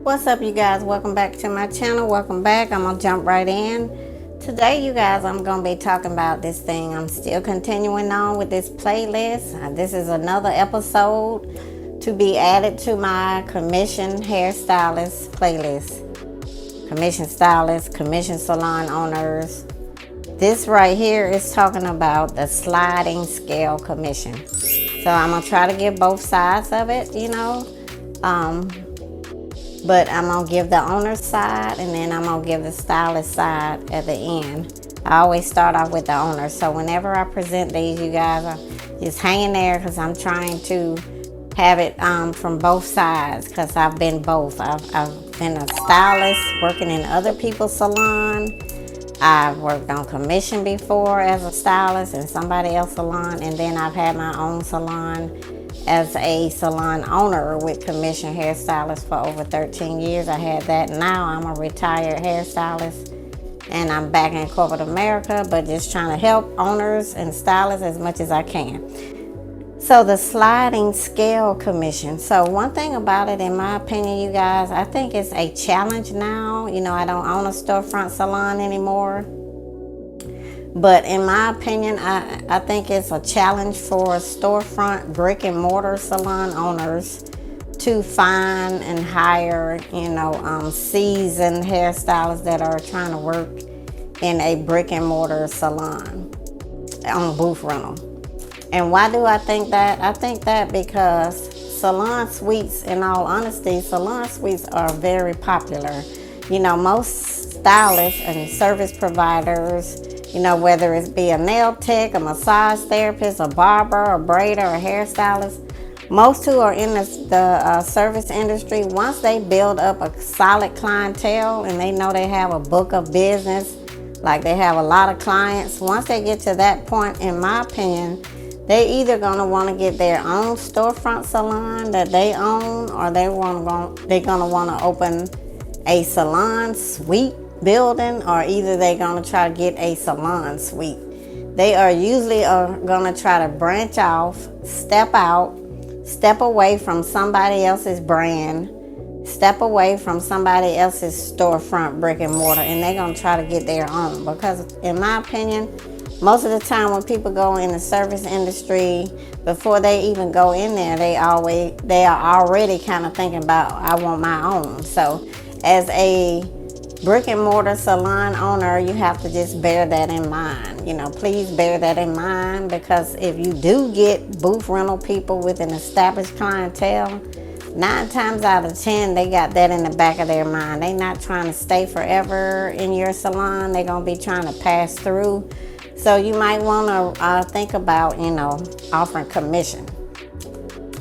What's up, you guys? Welcome back to my channel. Welcome back. I'm gonna jump right in. Today, you guys, I'm gonna be talking about this thing. I'm still continuing on with this playlist. This is another episode to be added to my commission hairstylist playlist. Commission stylists, commission salon owners. This right here is talking about the sliding scale commission. So I'm gonna try to give both sides of it, but I'm gonna give the owner's side and then I'm gonna give the stylist side at the end. I always start off with the owner. So whenever I present these, you guys are just hanging there because I'm trying to have it from both sides, because I've been both. I've been a stylist working in other people's salon. I've worked on commission before as a stylist in somebody else's salon, and then I've had my own salon as a salon owner with commission hairstylist for over 13 years. I had that. Now I'm a retired hairstylist and I'm back in corporate America, but just trying to help owners and stylists as much as I can. So the sliding scale commission. So one thing about it, in my opinion, you guys, I think it's a challenge now. I don't own a storefront salon anymore. But in my opinion, I think it's a challenge for storefront brick and mortar salon owners to find and hire, seasoned hairstylists that are trying to work in a brick and mortar salon on booth rental. And why do I think that? I think that because salon suites, in all honesty, salon suites are very popular. Most stylists and service providers, whether it be a nail tech, a massage therapist, a barber, a braider, a hairstylist, most who are in the service industry, once they build up a solid clientele and they know they have a book of business, like they have a lot of clients, once they get to that point, in my opinion, they either gonna want to get their own storefront salon that they own, or they're gonna want to open a salon suite building, or either they're going to try to get a salon suite. They are usually going to try to branch off, step out, step away from somebody else's brand, step away from somebody else's storefront brick and mortar, and they're going to try to get their own. Because in my opinion, most of the time when people go in the service industry, before they even go in there, they are already kind of thinking about, I want my own. So as a brick and mortar salon owner, you have to just bear that in mind. Please bear that in mind, because if you do get booth rental people with an established clientele, 9 times out of 10, they got that in the back of their mind. They're not trying to stay forever in your salon. They're going to be trying to pass through. So you might want to think about, offering commission.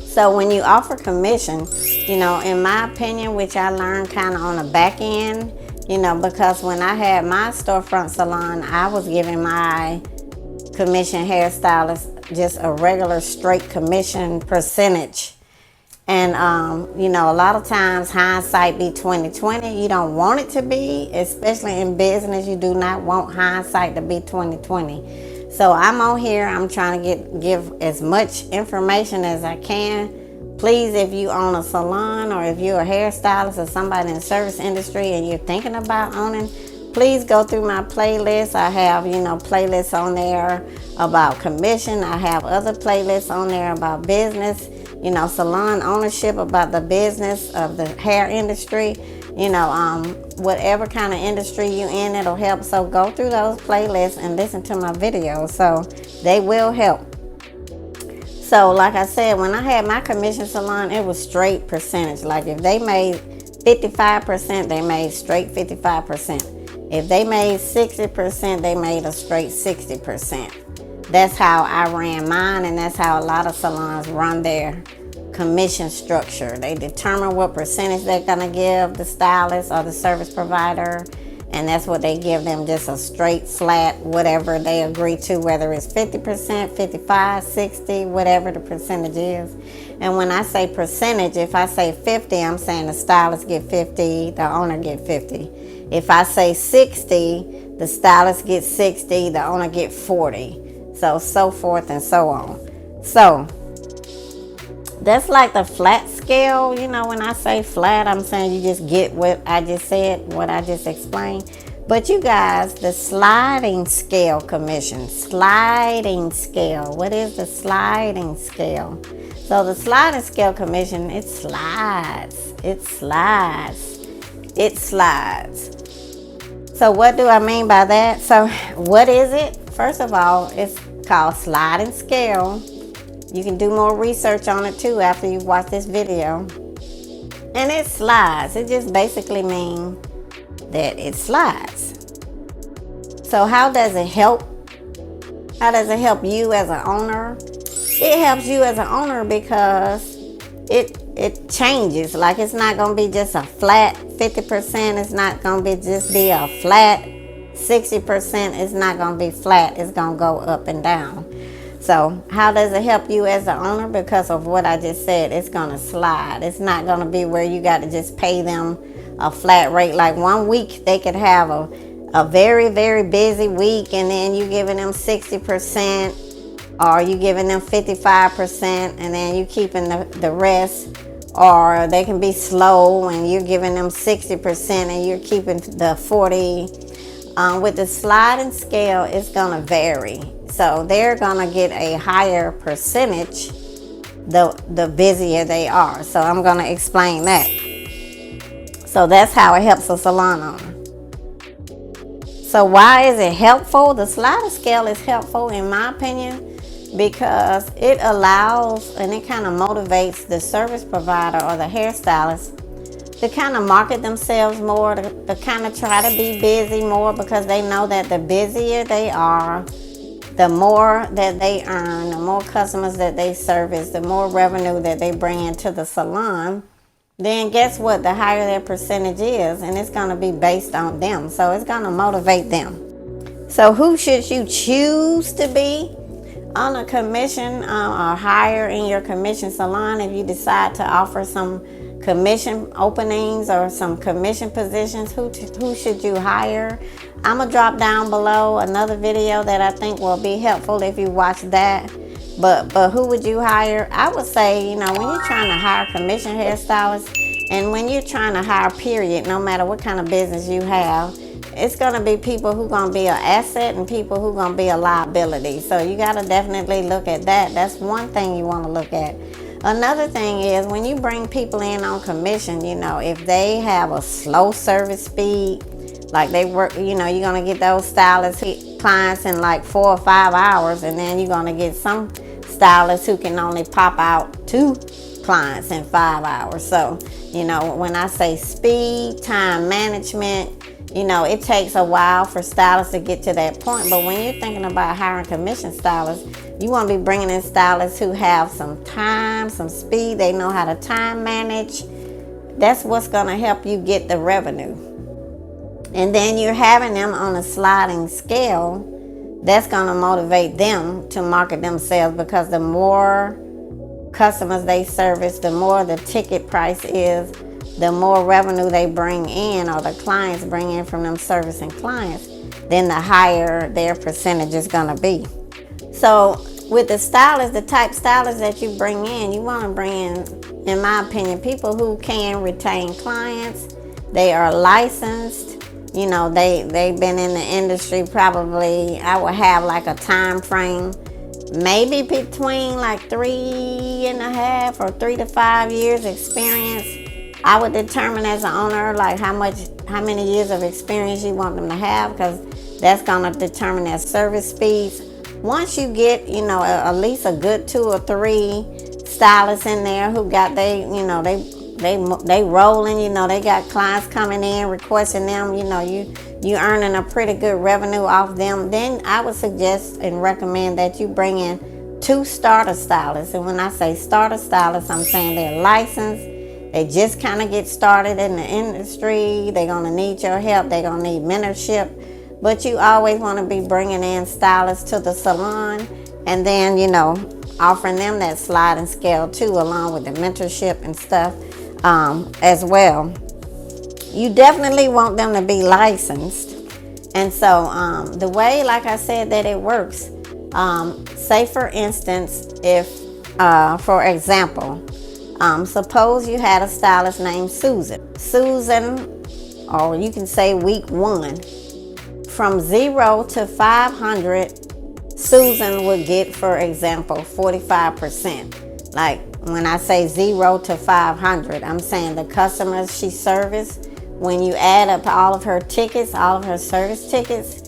So when you offer commission, in my opinion, which I learned kind of on the back end, because when I had my storefront salon, I was giving my commission hairstylist just a regular straight commission percentage. And, a lot of times hindsight be 20/20. You don't want it to be, especially in business. You do not want hindsight to be 20/20. So I'm on here. I'm trying to give as much information as I can. Please, if you own a salon, or if you're a hairstylist or somebody in the service industry and you're thinking about owning, please go through my playlist. I have, playlists on there about commission. I have other playlists on there about business, salon ownership, about the business of the hair industry, whatever kind of industry you in, it'll help. So go through those playlists and listen to my videos. So they will help. So like I said, when I had my commission salon, it was straight percentage. Like if they made 55%, they made straight 55%. If they made 60%, they made a straight 60%. That's how I ran mine, and that's how a lot of salons run their commission structure. They determine what percentage they're gonna give the stylist or the service provider, and that's what they give them, just a straight flat whatever they agree to, whether it's 50%, 55, 60, whatever the percentage is. And when I say percentage, if I say 50, I'm saying the stylist get 50, the owner get 50. If I say 60, the stylist gets 60, the owner get 40. So forth and so on. So that's like the flat scale, you know, when I say flat, I'm saying you just get what I just said, what I just explained. But you guys, the sliding scale commission, sliding scale. What is the sliding scale? So the sliding scale commission, it slides, it slides, it slides. So what do I mean by that? So what is it? First of all, it's called sliding scale. You can do more research on it too after you watch this video. And it slides. It just basically means that it slides. So how does it help? How does it help you as an owner? It helps you as an owner because it changes. Like, it's not going to be just a flat 50%. It's not going to just be a flat 60%. It's not going to be flat. It's going to go up and down. So how does it help you as an owner? Because of what I just said, it's going to slide. It's not going to be where you got to just pay them a flat rate. Like, one week they could have a very, very busy week, and then you giving them 60%, or you giving them 55%, and then you keeping the rest. Or they can be slow and you're giving them 60% and you're keeping the 40%. With the sliding scale, it's going to vary. So they're going to get a higher percentage the busier they are. So I'm going to explain that. So that's how it helps a salon owner. So why is it helpful? The sliding scale is helpful, in my opinion, because it allows and it kind of motivates the service provider or the hairstylist to kind of market themselves more, to kind of try to be busy more, because they know that the busier they are, the more that they earn, the more customers that they service, the more revenue that they bring into the salon. Then guess what? The higher their percentage is, and it's going to be based on them. So it's going to motivate them. So who should you choose to be on a commission or hire in your commission salon? If you decide to offer some commission openings or some commission positions, who should you hire? I'm going to drop down below another video that I think will be helpful if you watch that. But who would you hire? I would say, you know, when you're trying to hire commission hairstylists, and when you're trying to hire, period, no matter what kind of business you have, it's going to be people who are going to be an asset and people who are going to be a liability. So you got to definitely look at that. That's one thing you want to look at. Another thing is, when you bring people in on commission, you know, if they have a slow service speed, like they work, you know, you're going to get those stylist clients in like 4 or 5 hours, and then you're going to get some stylists who can only pop out 2 clients in 5 hours. So, you know, when I say speed, time management, you know, it takes a while for stylists to get to that point. But when you're thinking about hiring commission stylists, you want to be bringing in stylists who have some time, some speed. They know how to time manage. That's what's going to help you get the revenue. And then you're having them on a sliding scale. That's going to motivate them to market themselves, because the more customers they service, the more the ticket price is, the more revenue they bring in, or the clients bring in from them servicing clients, then the higher their percentage is going to be. So with the stylist, the type stylist that you bring in, you want to bring in my opinion, people who can retain clients. They are licensed. You know, they've been in the industry probably, I would have like a time frame, maybe between like 3.5 or 3 to 5 years experience. I would determine as an owner like how many years of experience you want them to have, because that's going to determine their service speeds. Once you get, you know, at least a good 2 or 3 stylists in there who got they rolling, you know, they got clients coming in requesting them, you know, you earning a pretty good revenue off them, then I would suggest and recommend that you bring in 2 starter stylists. And when I say starter stylists, I'm saying they're licensed. They just kind of get started in the industry. They're going to need your help. They're going to need mentorship. But you always want to be bringing in stylists to the salon, and then, you know, offering them that sliding scale too, along with the mentorship and stuff as well. You definitely want them to be licensed. And so the way, like I said, that it works, say for instance, if for example, Suppose you had a stylist named Susan. Susan, or you can say week 1, from 0 to 500, Susan would get, for example, 45%. Like when I say 0 to 500, I'm saying the customers she serviced, when you add up all of her tickets, all of her service tickets,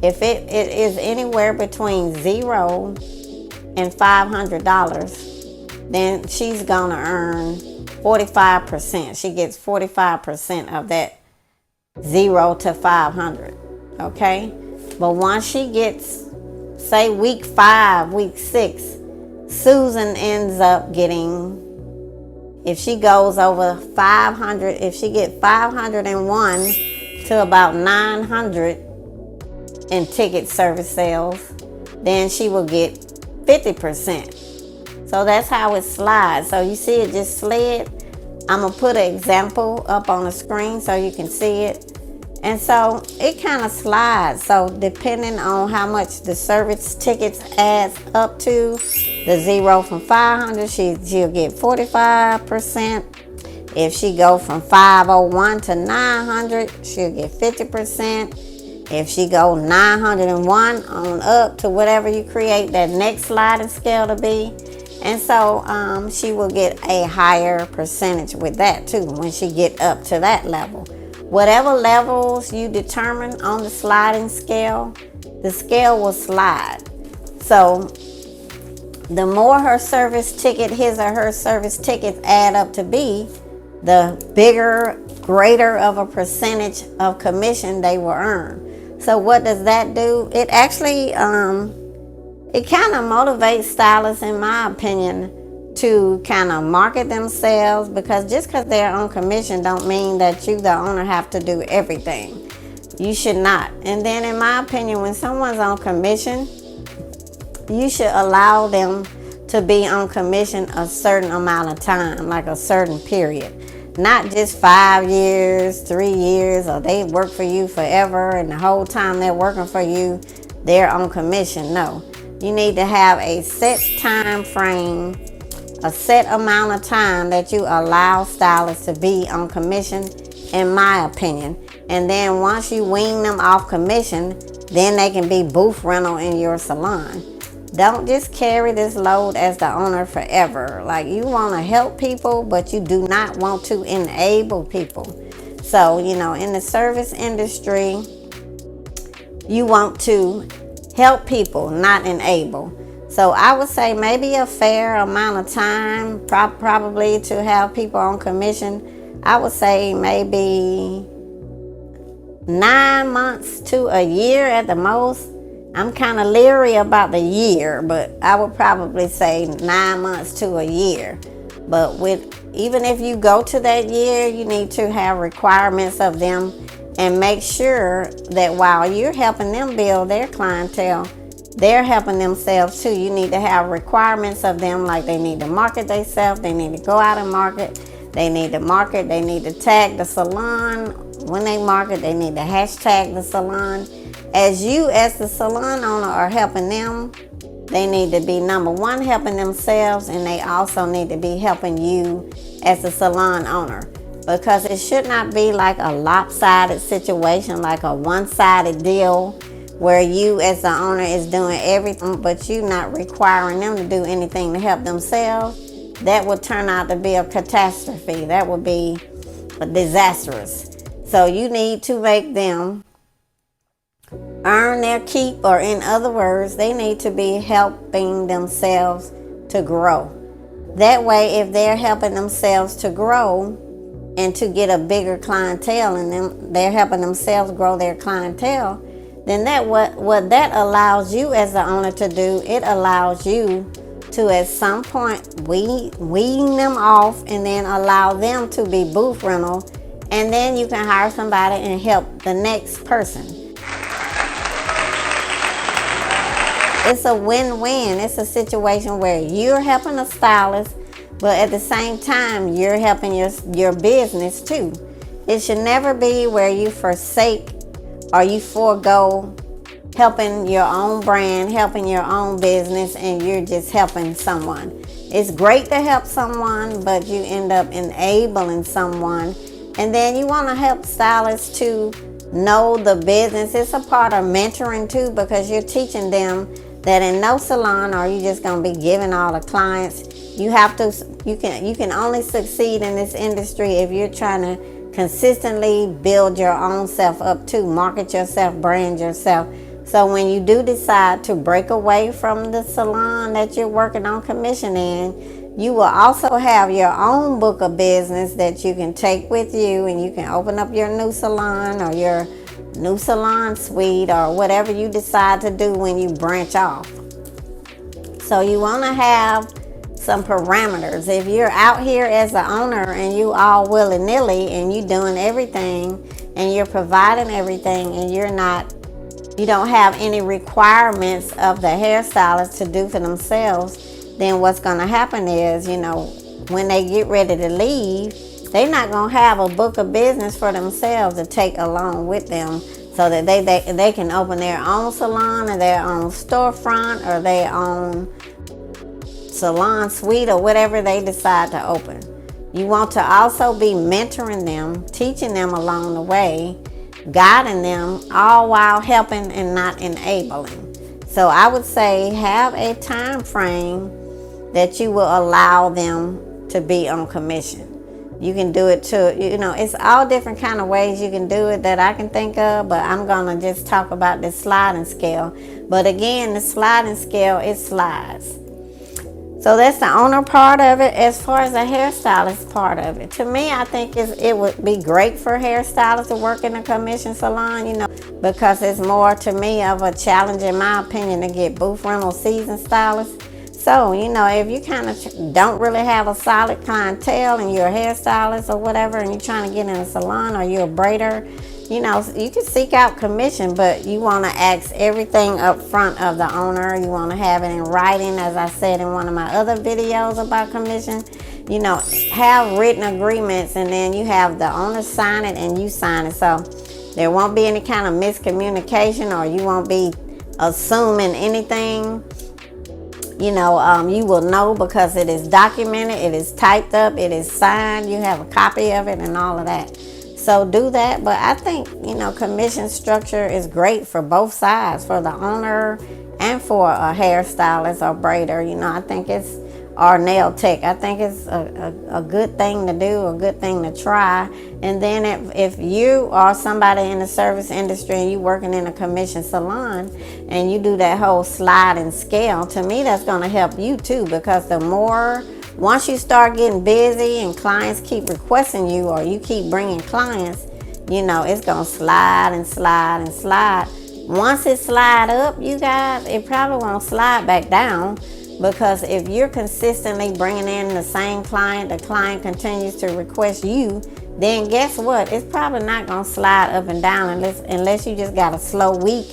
if it is anywhere between 0 and $500, then she's gonna earn 45%. She gets 45% of that 0 to 500. Okay? But once she gets, say, week 5, week 6, Susan ends up getting, if she goes over 500, if she gets 501 to about 900 in ticket service sales, then she will get 50%. So that's how it slides. So you see it just slid. I'm going to put an example up on the screen so you can see it. And so it kind of slides. So depending on how much the service tickets adds up to, the 0 from 500, she'll get 45%. If she go from 501 to 900, she'll get 50%. If she go 901 on up to whatever you create that next sliding scale to be. And so she will get a higher percentage with that too when she get up to that level. Whatever levels you determine on the sliding scale, the scale will slide. So the more her service ticket, his or her service tickets add up to be, the bigger, greater of a percentage of commission they will earn. So what does that do? It actually, it kind of motivates stylists, in my opinion, to kind of market themselves, because just because they're on commission don't mean that you, the owner, have to do everything. You should not. And then in my opinion, when someone's on commission, you should allow them to be on commission a certain amount of time, like a certain period. Not just 5 years, 3 years, or they work for you forever and the whole time they're working for you, they're on commission. No, you need to have a set time frame, a set amount of time that you allow stylists to be on commission, in my opinion. And then once you wean them off commission, then they can be booth rental in your salon. Don't just carry this load as the owner forever. Like, you want to help people, but you do not want to enable people. So, in the service industry, you want to help people, not enable. So I would say maybe a fair amount of time, probably to have people on commission. I would say maybe 9 months to a year at the most. I'm kind of leery about the year, but I would probably say 9 months to a year. But even if you go to that year, you need to have requirements of them and make sure that while you're helping them build their clientele, they're helping themselves too. You need to have requirements of them, like they need to market themselves, they need to go out and market, they need to tag the salon. When they market, they need to hashtag the salon. As you, as the salon owner, are helping them, they need to be, number one, helping themselves, and they also need to be helping you as the salon owner. Because it should not be like a lopsided situation, like a one-sided deal where you as the owner is doing everything, but you not requiring them to do anything to help themselves. That would turn out to be a catastrophe. That would be disastrous. So you need to make them earn their keep, or in other words, they need to be helping themselves to grow. That way, if they're helping themselves to grow and to get a bigger clientele, and they're helping themselves grow their clientele, then that what that allows you as the owner to do, it allows you to at some point wean them off and then allow them to be booth rental, and then you can hire somebody and help the next person. It's a win-win. It's a situation where you're helping a stylist, but at the same time, you're helping your business too. It should never be where you forsake or you forego helping your own brand, helping your own business, and you're just helping someone. it's great to help someone, but you end up enabling someone. And then you want to help stylists to know the business. It's a part of mentoring too, because you're teaching them that in no salon are you just going to be giving all the clients. You can only succeed in this industry if you're trying to consistently build your own self up too, market yourself, brand yourself. So when you do decide to break away from the salon that you're working on commission in, you will also have your own book of business that you can take with you, and you can open up your new salon or your new salon suite or whatever you decide to do when you branch off. So you want to have some parameters. If you're out here as the owner and you all willy-nilly and you doing everything and you're providing everything and you don't have any requirements of the hairstylist to do for themselves, then what's going to happen is, when they get ready to leave, they're not going to have a book of business for themselves to take along with them, so that they can open their own salon or their own storefront or their own salon suite or whatever they decide to open. You want to also be mentoring them, teaching them along the way, guiding them, all while helping and not enabling. So I would say have a time frame that you will allow them to be on commission. You can do it too, it's all different kind of ways you can do it that I can think of, but I'm gonna just talk about this sliding scale. But again, the sliding scale, it slides. So that's the owner part of it. As far as the hairstylist part of it, to me, I think it would be great for hairstylists to work in a commission salon, because it's more, to me, of a challenge, in my opinion, to get booth rental seasoned stylists. So, if you kind of don't really have a solid clientele and you're a hairstylist or whatever, and you're trying to get in a salon, or you're a braider, you can seek out commission, but you want to ask everything up front of the owner. You want to have it in writing, as I said in one of my other videos about commission. Have written agreements, and then you have the owner sign it and you sign it. So there won't be any kind of miscommunication, or you won't be assuming anything. You will know because it is documented, it is typed up, it is signed, you have a copy of it and all of that. So do that. But I think, commission structure is great for both sides, for the owner and for a hairstylist or braider. I think it's, or nail tech. I think it's a good thing to do, a good thing to try. And then if you are somebody in the service industry and you working in a commission salon and you do that whole sliding scale, to me that's going to help you too, because once you start getting busy and clients keep requesting you, or you keep bringing clients, it's going to slide and slide and slide. Once it slide up, you guys, it probably won't slide back down. Because if you're consistently bringing in the same client, the client continues to request you, then guess what? It's probably not going to slide up and down unless you just got a slow week,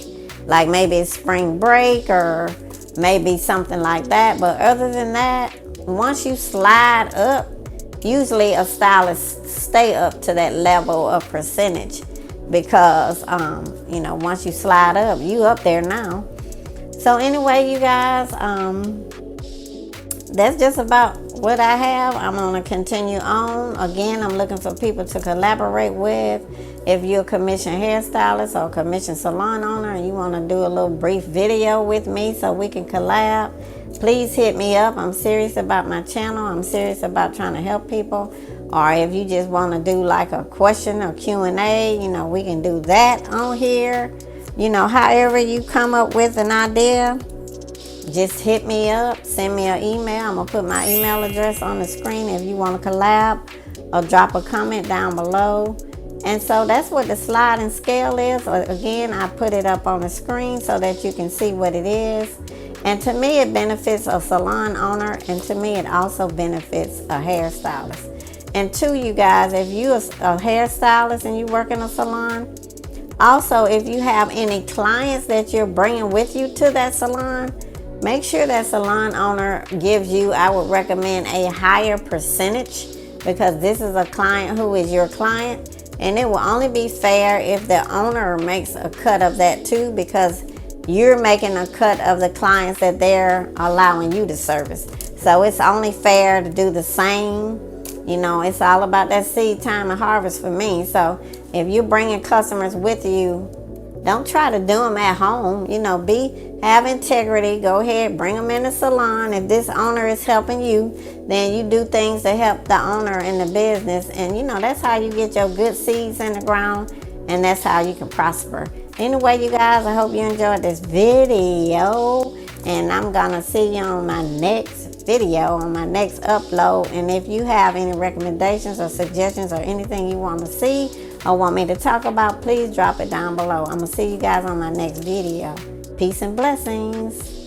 like maybe it's spring break or maybe something like that. But other than that, once you slide up, usually a stylist stay up to that level of percentage, because, once you slide up, you up there now. So anyway, you guys, that's just about what I have. I'm going to continue on. Again, I'm looking for people to collaborate with. If you're a commission hairstylist or a commission salon owner and you want to do a little brief video with me so we can collab, please hit me up. I'm serious about my channel. I'm serious about trying to help people. Or if you just want to do like a question or Q&A, we can do that on here. However you come up with an idea, just hit me up, send me an email. I'm going to put my email address on the screen if you want to collab, or drop a comment down below. And so that's what the sliding scale is. Again, I put it up on the screen so that you can see what it is. And to me, it benefits a salon owner, and to me, it also benefits a hairstylist. And two, you guys, if you're a hairstylist and you work in a salon, also, if you have any clients that you're bringing with you to that salon, make sure that salon owner gives you, I would recommend, a higher percentage, because this is a client who is your client, and it will only be fair if the owner makes a cut of that too, because you're making a cut of the clients that they're allowing you to service. So it's only fair to do the same. You know, it's all about that seed time and harvest for me. So if you're bringing customers with you, don't try to do them at home. You know, have integrity. Go ahead, bring them in the salon. If this owner is helping you, then you do things to help the owner in the business. And you know, that's how you get your good seeds in the ground, and that's how you can prosper. Anyway, you guys, I hope you enjoyed this video, and I'm gonna see you on my next video, on my next upload. And if you have any recommendations or suggestions or anything you want to see or want me to talk about, please drop it down below. I'm gonna see you guys on my next video. Peace and blessings.